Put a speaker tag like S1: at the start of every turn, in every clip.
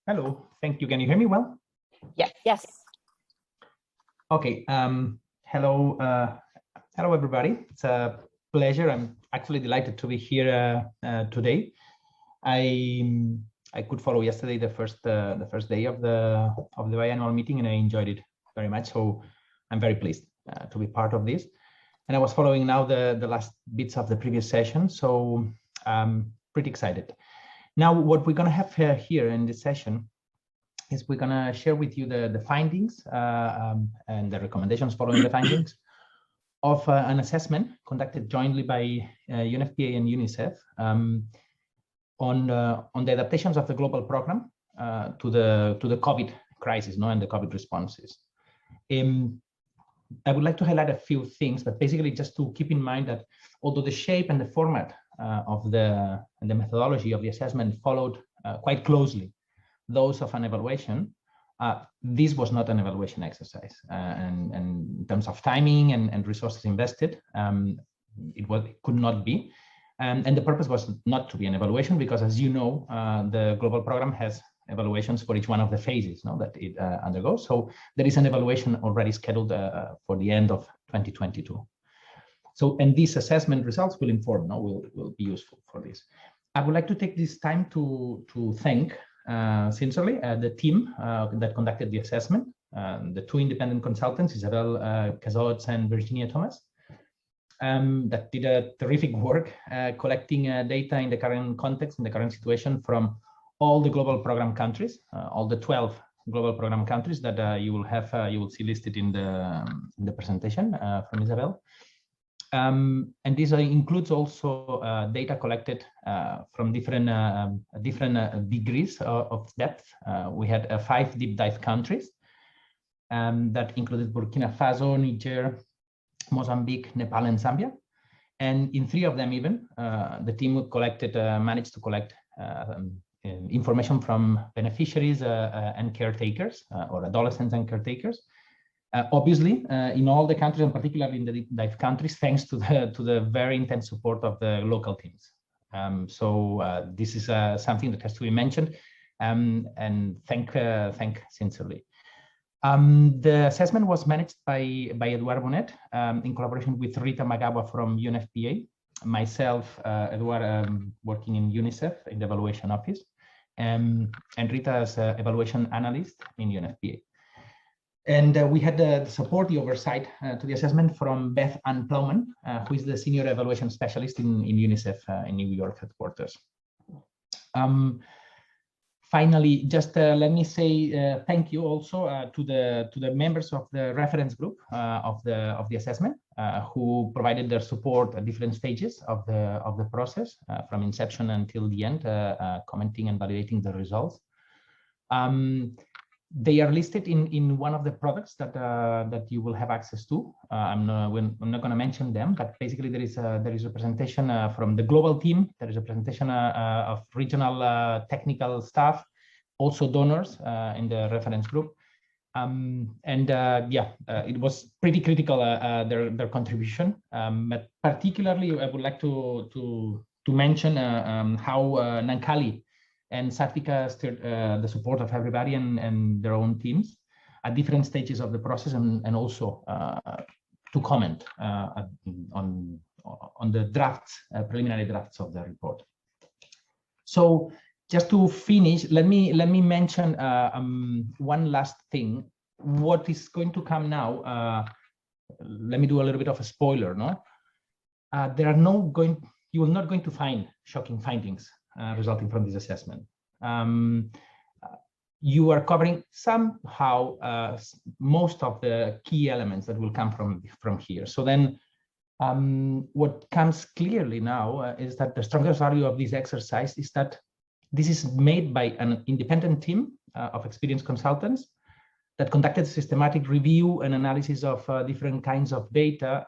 S1: Hello, thank you. Can you hear me well?
S2: Yeah. Yes.
S1: Okay. Hello, hello everybody. It's a pleasure. I'm actually delighted to be here today. I could follow yesterday the first day of the biannual meeting, and I enjoyed it very much. So I'm very pleased to be part of this. And I was following now the last bits of the previous session, so I'm pretty excited. Now, what we're going to have here in this session is we're going to share with you the findings and the recommendations following the findings of an assessment conducted jointly by UNFPA and UNICEF on the adaptations of the global program to the COVID crisis, and the COVID responses. I would like to highlight a few things, but basically just to keep in mind that although the shape and the format of the methodology of the assessment followed quite closely those of an evaluation, this was not an evaluation exercise. And in terms of timing and resources invested, it could not be. And the purpose was not to be an evaluation because, as you know, the global program has evaluations for each one of the phases that it undergoes. So there is an evaluation already scheduled for the end of 2022. So, and these assessment results will inform, will be useful for this. I would like to take this time to thank sincerely the team that conducted the assessment, the two independent consultants, Isabel Cazots and Virginia Thomas, that did a terrific work collecting data in the current context, in the current situation from all the global program countries, all the 12 global program countries that you will see listed in the presentation from Isabel. And this includes also data collected from different degrees of depth. We had 5 deep dive countries that included Burkina Faso, Niger, Mozambique, Nepal, and Zambia. And in 3 of them even, the team managed to collect information from beneficiaries and caretakers, or adolescents and caretakers. Obviously, in all the countries, and particularly in the deep dive countries, thanks to the very intense support of the local teams. So this is something that has to be mentioned, and thank sincerely. The assessment was managed by Eduard Bonet in collaboration with Rita Magawa from UNFPA, myself, Eduard, working in UNICEF in the evaluation office, and Rita as an evaluation analyst in UNFPA. And we had the support, the oversight to the assessment from Beth Ann Plowman, who is the senior evaluation specialist in UNICEF in New York headquarters. Finally, just let me say thank you also to the members of the reference group of the assessment, who provided their support at different stages of the process, from inception until the end, commenting and validating the results. They are listed in one of the products that you will have access to. I'm not going to mention them, but basically there is a presentation from the global team. There is a presentation of regional technical staff, also donors in the reference group, it was pretty critical their contribution. But particularly, I would like to mention how Nankali and Satvika steered the support of everybody and their own teams at different stages of the process, and also to comment on the drafts, preliminary drafts of the report. So just to finish, let me mention one last thing. What is going to come now? Let me do a little bit of a spoiler. You will not going to find shocking findings resulting from this assessment. You are covering somehow most of the key elements that will come from here. So then what comes clearly now is that the strongest value of this exercise is that this is made by an independent team of experienced consultants that conducted systematic review and analysis of different kinds of data,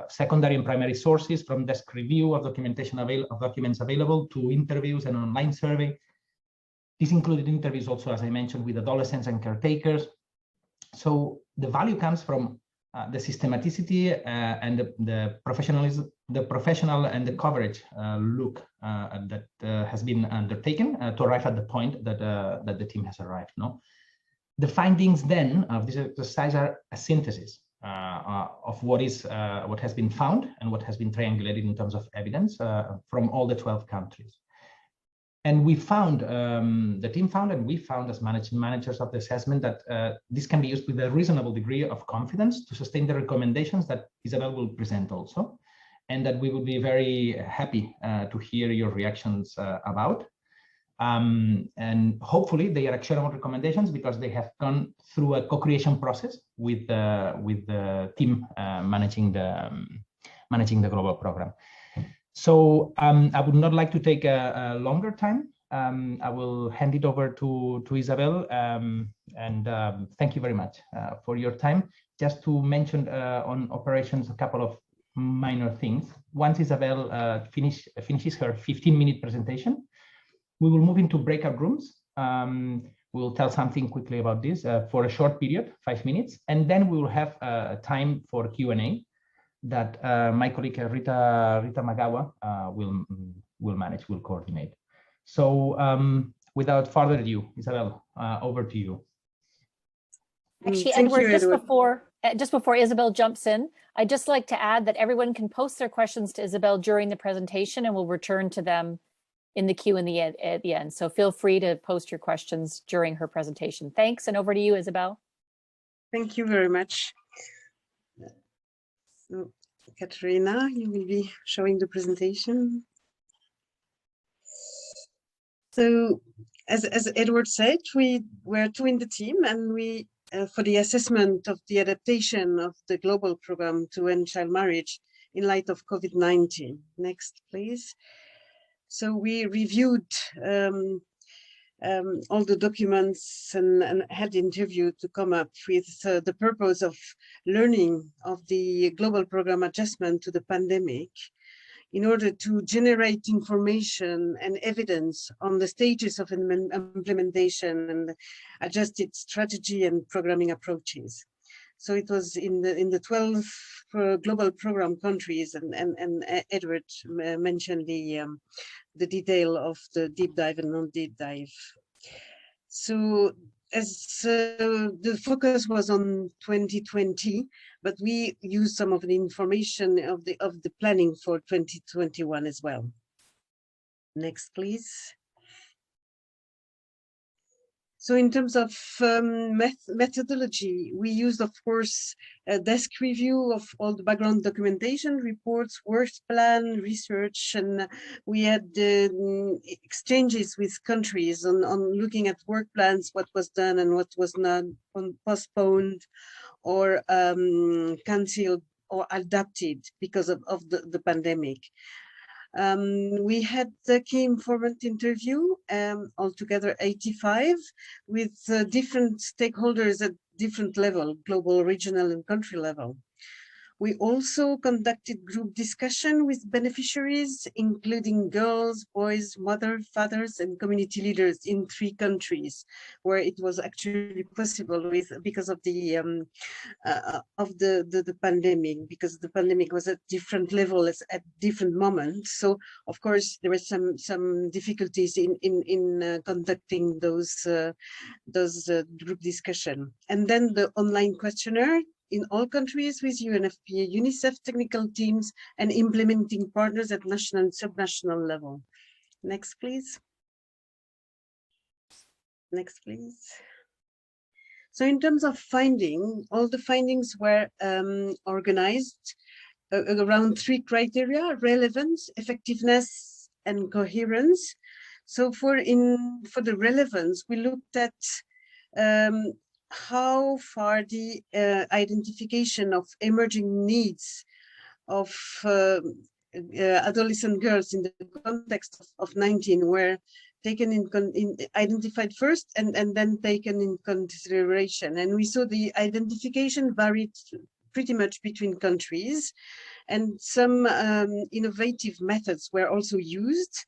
S1: secondary and primary sources, from desk review of documentation of documents available to interviews and online survey. This included interviews also, as I mentioned, with adolescents and caretakers. So the value comes from the systematicity and the professionalism, the professional and the coverage look that has been undertaken to arrive at the point that that the team has arrived. No, the findings then of this exercise are a synthesis of what has been found and what has been triangulated in terms of evidence from all the 12 countries. And we found, the team found, and we found as managers of the assessment that this can be used with a reasonable degree of confidence to sustain the recommendations that Isabel will present also, and that we would be very happy to hear your reactions about. And hopefully they are actionable recommendations because they have gone through a co-creation process with the team managing the global program. So I would not like to take a longer time. I will hand it over to Isabel, and thank you very much for your time. Just to mention on operations a couple of minor things. Once Isabel finishes her 15-minute presentation, we will move into breakout rooms. We'll tell something quickly about this for a short period, 5 minutes, and then we will have time for Q&A that my colleague Rita Magawa will coordinate. So without further ado, Isabel, over to you.
S2: Actually, Edward, just before Isabel jumps in, I'd just like to add that everyone can post their questions to Isabel during the presentation, and we'll return to them in the queue at the end. So feel free to post your questions during her presentation. Thanks, and over to you, Isabel.
S3: Thank you very much. So, Katerina, you will be showing the presentation. So, as Edward said, we were two in the team, and we, for the assessment of the adaptation of the global program to end child marriage in light of COVID-19. Next, please. So we reviewed all the documents and had interviewed to come up with the purpose of learning of the global program adjustment to the pandemic in order to generate information and evidence on the stages of implementation and adjusted strategy and programming approaches. So it was in the 12 global program countries, and Edward mentioned the detail of the deep dive and non-deep dive. So as the focus was on 2020, but we used some of the information of the planning for 2021 as well. Next, please. So in terms of methodology, we used, of course, a desk review of all the background documentation, reports, work plan, research, and we had exchanges with countries on looking at work plans, what was done and what was not, postponed or cancelled or adapted because of the pandemic. We had the key informant interview, altogether 85, with different stakeholders at different level, global, regional, and country level. We also conducted group discussion with beneficiaries, including girls, boys, mothers, fathers, and community leaders in 3 countries, where it was actually possible because of the pandemic, because the pandemic was at different levels at different moments. So, of course, there were some difficulties in conducting those group discussion. And then the online questionnaire in all countries with UNFPA-UNICEF technical teams and implementing partners at national and subnational level. Next, please. Next, please. So in terms of finding, all the findings were organized around 3 criteria: relevance, effectiveness, and coherence. So for the relevance, we looked at how far the identification of emerging needs of adolescent girls in the context of 19 were taken identified first and then taken in consideration. And we saw the identification varied pretty much between countries, and some innovative methods were also used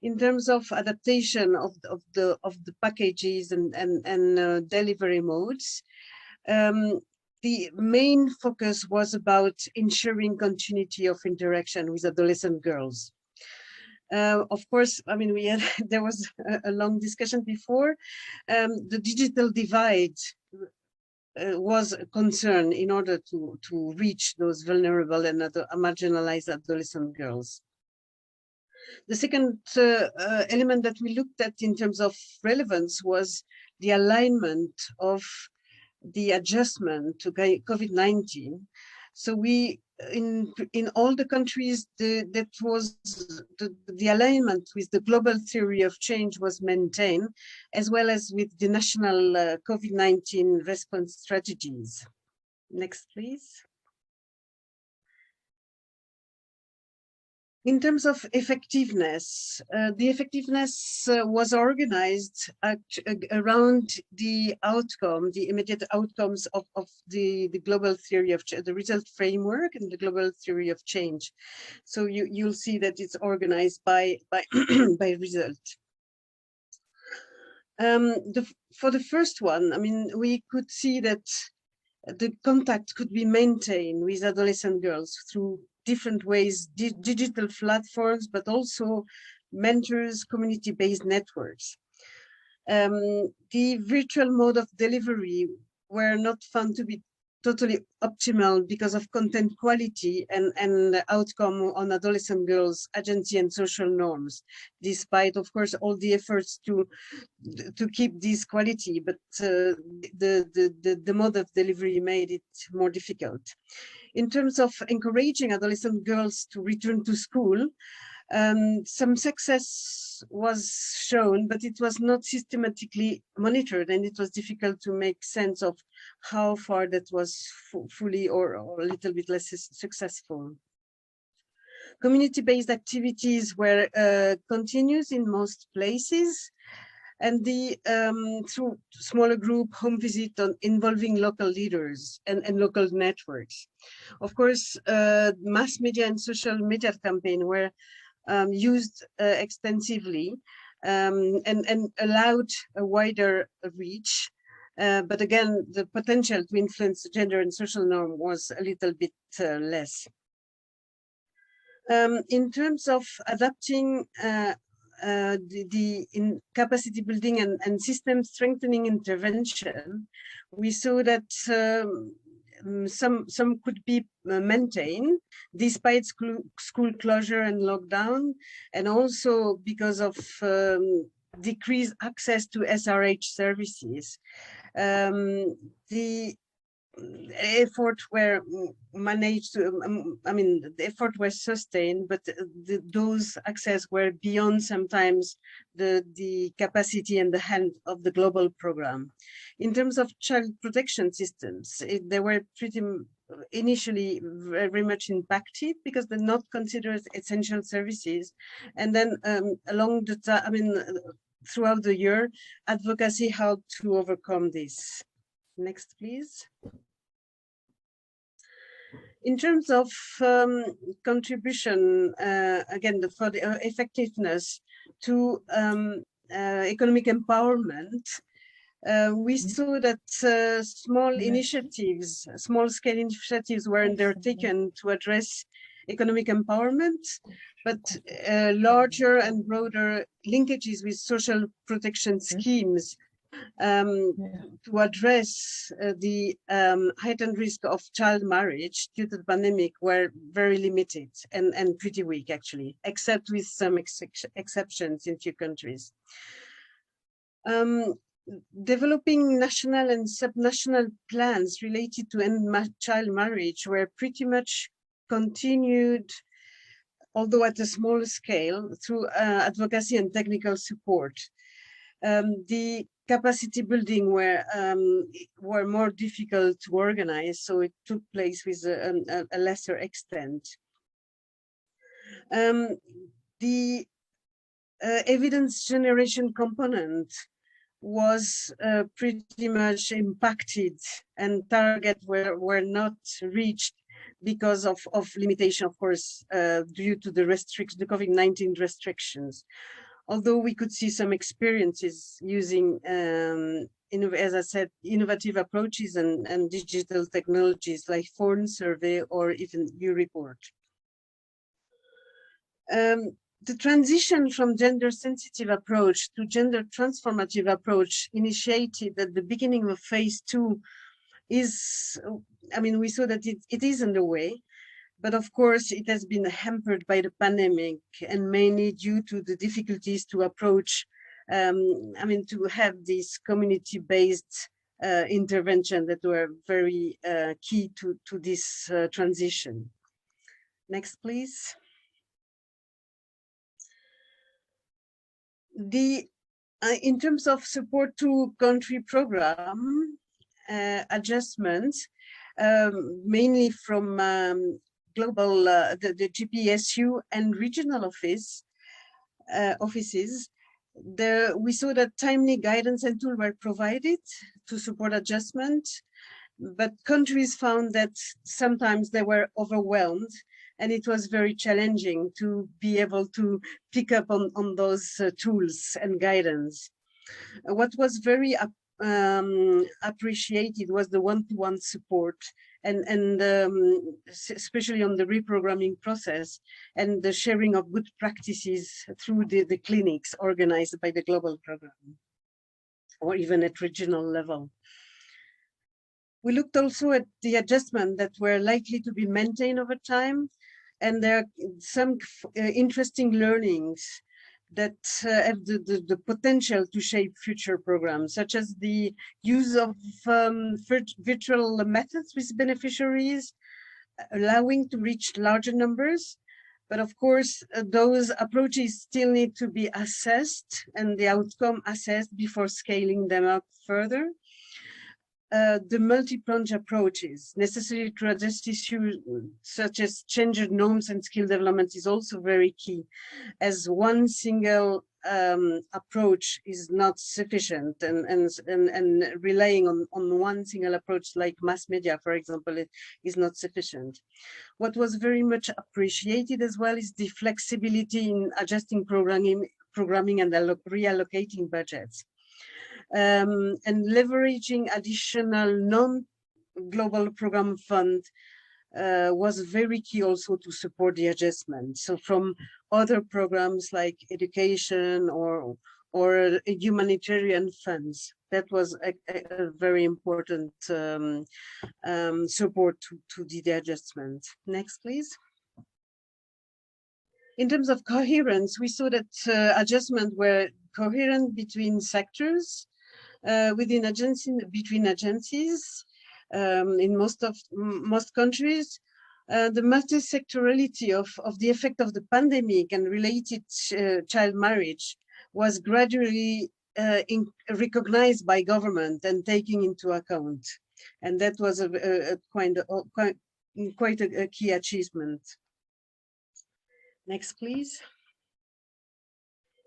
S3: in terms of adaptation of the packages and delivery modes. the main focus was about ensuring continuity of interaction with adolescent girls. Of course, I mean, there was a long discussion before. The digital divide was a concern in order to reach those vulnerable and marginalized adolescent girls. The second element that we looked at in terms of relevance was the alignment of the adjustment to COVID-19. So we, in all the countries, the alignment with the global theory of change was maintained, as well as with the national COVID-19 response strategies. Next, please. In terms of effectiveness, the effectiveness was organized around the outcome, the immediate outcomes of the global theory of the result framework and the global theory of change. So you'll see that it's organized by by result. For the first one, I mean, we could see that the contact could be maintained with adolescent girls through different ways, digital platforms, but also mentors, community-based networks. The virtual mode of delivery were not found to be totally optimal because of content quality and the outcome on adolescent girls' agency and social norms, despite, of course, all the efforts to keep this quality, but the mode of delivery made it more difficult. In terms of encouraging adolescent girls to return to school, some success was shown, but it was not systematically monitored, and it was difficult to make sense of how far that was fully or a little bit less successful. Community-based activities were continuous in most places, and through smaller group home visit involving local leaders and local networks. Of course, mass media and social media campaign were used extensively and allowed a wider reach. But again, the potential to influence gender and social norm was a little bit less. In terms of adapting in capacity building and system strengthening intervention, we saw that some could be maintained despite school closure and lockdown, and also because of decreased access to SRH services. The effort were managed to, I mean, the effort was sustained, but those access were beyond sometimes the capacity and the hand of the global program. In terms of child protection systems, they were pretty initially very much impacted because they're not considered essential services. And then along the time, I mean, throughout the year, advocacy helped to overcome this. Next, please. In terms of contribution, again, for the effectiveness to economic empowerment, we saw that small initiatives, small-scale initiatives were undertaken to address economic empowerment, but larger and broader linkages with social protection schemes to address the heightened risk of child marriage due to the pandemic were very limited and pretty weak, actually, except with some exceptions in few countries. Developing national and subnational plans related to end child marriage were pretty much continued, although at a small scale, through advocacy and technical support. The capacity building were more difficult to organize, so it took place with a lesser extent. The evidence generation component was pretty much impacted, and targets were not reached because of limitation, of course, due to the COVID-19 restrictions. although we could see some experiences using, as I said, innovative approaches and digital technologies like phone survey or even U-Report. The transition from gender-sensitive approach to gender-transformative approach initiated at the beginning of phase 2 is, I mean, we saw that it is underway, but of course it has been hampered by the pandemic and mainly due to the difficulties to approach, I mean, to have this community-based intervention that were very key to this transition. Next, please. In terms of support to country program adjustments, mainly from global, the GPSU and regional offices, we saw that timely guidance and tools were provided to support adjustment, but countries found that sometimes they were overwhelmed and it was very challenging to be able to pick up on those tools and guidance. What was very appreciated was the one-to-one support and especially on the reprogramming process and the sharing of good practices through the clinics organized by the global program or even at regional level. We looked also at the adjustments that were likely to be maintained over time, and there are some interesting learnings that have the potential to shape future programs, such as the use of virtual methods with beneficiaries, allowing to reach larger numbers. But of course, those approaches still need to be assessed and the outcome assessed before scaling them up further. The multi-pronged approaches necessary to address issues such as changed norms and skill development is also very key, as one single approach is not sufficient, and relying on one single approach like mass media, for example, is not sufficient. What was very much appreciated as well is the flexibility in adjusting programming and reallocating budgets. And leveraging additional non-global program fund was very key also to support the adjustment. So from other programs like education or humanitarian funds, that was a very important support to the adjustment. Next, please. In terms of coherence, we saw that adjustments were coherent between sectors, within between agencies, in most countries. The multi-sectorality of the effect of the pandemic and related child marriage was gradually recognized by government and taken into account, and that was quite a key achievement. Next, please.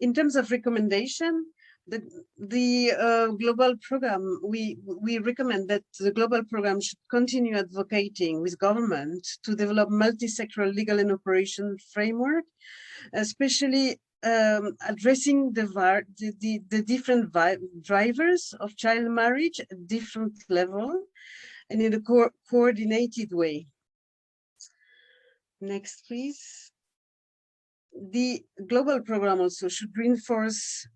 S3: In terms of recommendation, the global program, we recommend that the global program should continue advocating with government to develop multi-sectoral legal and operation framework, especially addressing the different drivers of child marriage at different level and in a coordinated way. Next, please. The global program also should reinforce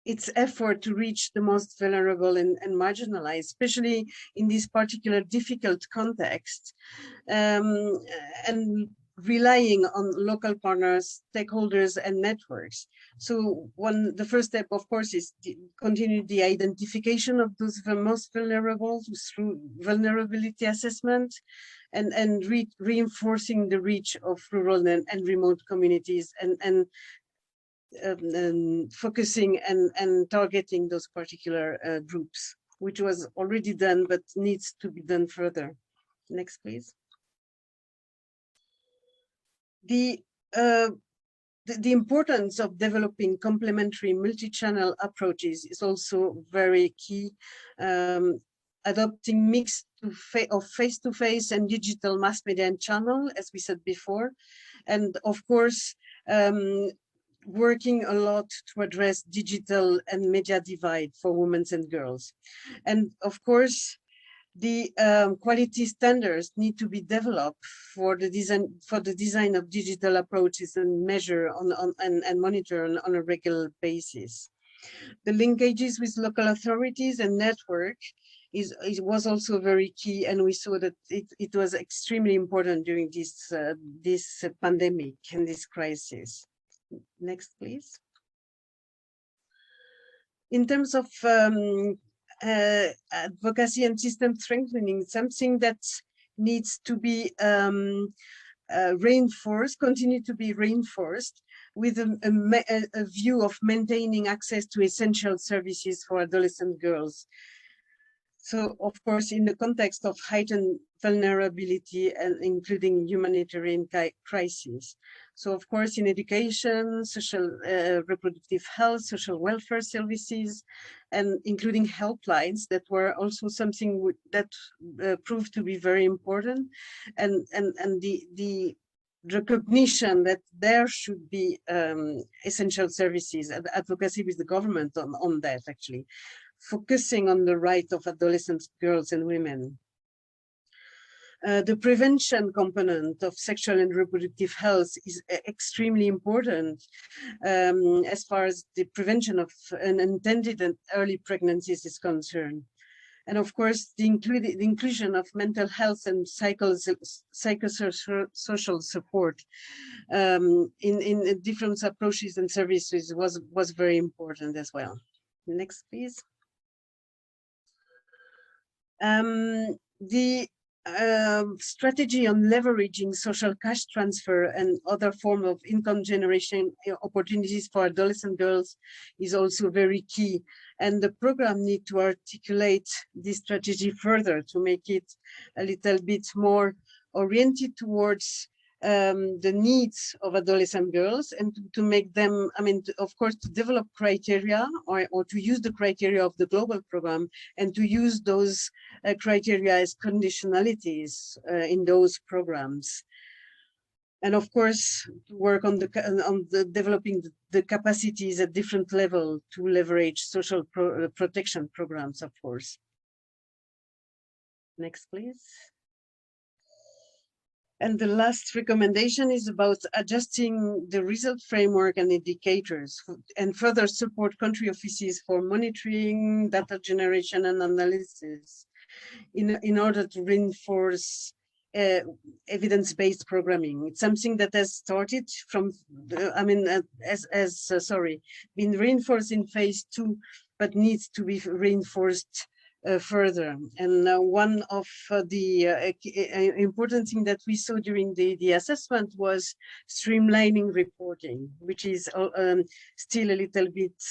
S3: its effort to reach the most vulnerable and marginalized, especially in this particular difficult context, and relying on local partners, stakeholders, and networks. So the first step, of course, is to continue the identification of those most vulnerable through vulnerability assessment, and reinforcing the reach of rural and remote communities, and focusing and targeting those particular groups, which was already done but needs to be done further. Next, please. The importance of developing complementary multi-channel approaches is also very key. Adopting mix of face-to-face and digital mass media and channel, as we said before, and of course, working a lot to address digital and media divide for women and girls. And of course, the quality standards need to be developed for the design of digital approaches and measure and monitor on a regular basis. The linkages with local authorities and network was also very key, and we saw that it was extremely important during this pandemic and this crisis. Next, please. In terms of advocacy and system strengthening, something that needs to be reinforced, continue to be reinforced, with a view of maintaining access to essential services for adolescent girls. So, of course, in the context of heightened vulnerability and including humanitarian crises. So, of course, in education, social reproductive health, social welfare services, and including helplines that were also something that proved to be very important, and the recognition that there should be essential services and advocacy with the government on that, actually, focusing on the right of adolescent girls and women. The prevention component of sexual and reproductive health is extremely important as far as the prevention of unintended and early pregnancies is concerned. And of course, the inclusion of mental health and psychosocial support in different approaches and services was very important as well. Next, please. The strategy on leveraging social cash transfer and other form of income generation opportunities for adolescent girls is also very key. And the program need to articulate this strategy further to make it a little bit more oriented towards the needs of adolescent girls, and to make them, I mean, of course, to develop criteria or to use the criteria of the global program, and to use those criteria as conditionalities in those programs. And of course, to work on the developing the capacities at different levels to leverage social protection programs, of course. Next, please. And the last recommendation is about adjusting the result framework and indicators and further support country offices for monitoring, data generation and analysis in order to reinforce evidence-based programming. It's something that has started from, been reinforced in phase 2, but needs to be reinforced further. And one of the important thing that we saw during the assessment was streamlining reporting, which is still a little bit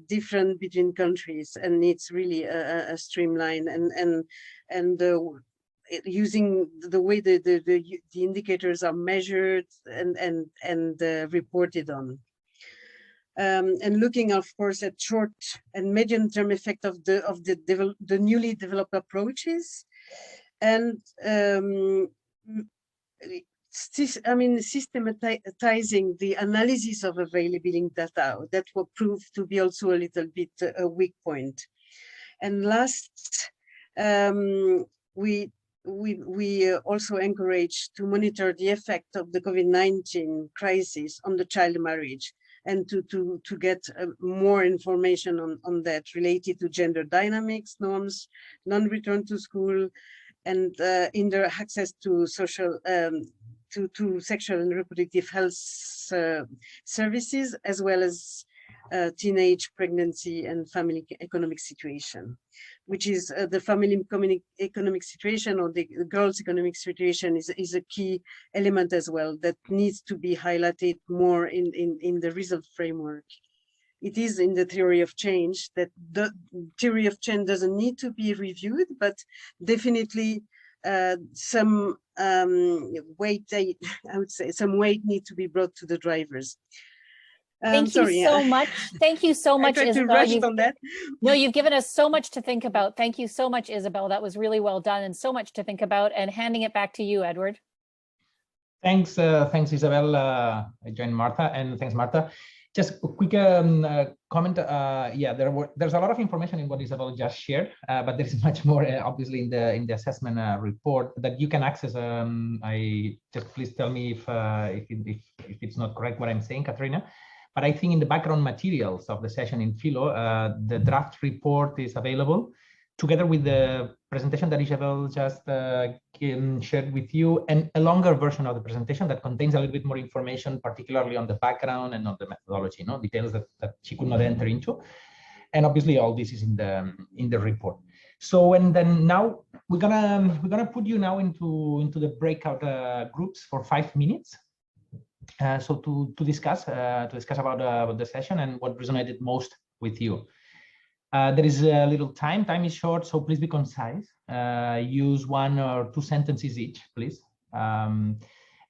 S3: different between countries, and needs really a streamline and using the way the indicators are measured and reported on. And looking, of course, at short and medium-term effect of the newly developed approaches, and systematizing the analysis of available data that will prove to be also a little bit a weak point. And last, we also encourage to monitor the effect of the COVID-19 crisis on the child marriage, and to get more information on that related to gender dynamics, norms, non-return to school, and in their access to social, to sexual and reproductive health services, as well as teenage pregnancy and family economic situation, which is the family economic situation, or the girls' economic situation is a key element as well that needs to be highlighted more in the result framework. It is in the theory of change that the theory of change doesn't need to be reviewed, but definitely some weight, I would say, some weight needs to be brought to the drivers.
S2: Thank you so much. Thank you so much, Isabel.
S3: On that.
S2: No, you've given us so much to think about. Thank you so much, Isabel. That was really well done, and so much to think about. And handing it back to you, Edward.
S1: Thanks, thanks, Isabel. I joined Martha, and thanks, Martha. Just a quick comment. Yeah, there's a lot of information in what Isabel just shared, but there is much more obviously in the assessment report that you can access. I just please tell me if it's not correct what I'm saying, Katrina. But I think in the background materials of the session in Philo, the draft report is available together with the presentation that Isabel just shared with you, and a longer version of the presentation that contains a little bit more information, particularly on the background and on the methodology, details that she could not enter into. And obviously all this is in the report. So, and then now we're gonna put you now into the breakout groups for 5 minutes. So to discuss about the session and what resonated most with you. There is a little time. Time is short, so please be concise. Use 1 or 2 sentences each, please. And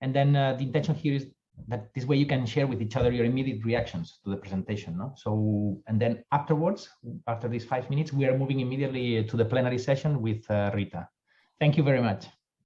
S1: then the intention here is that this way you can share with each other your immediate reactions to the presentation. So, and then afterwards, after these 5 minutes, we are moving immediately to the plenary session with Rita. Thank you very much.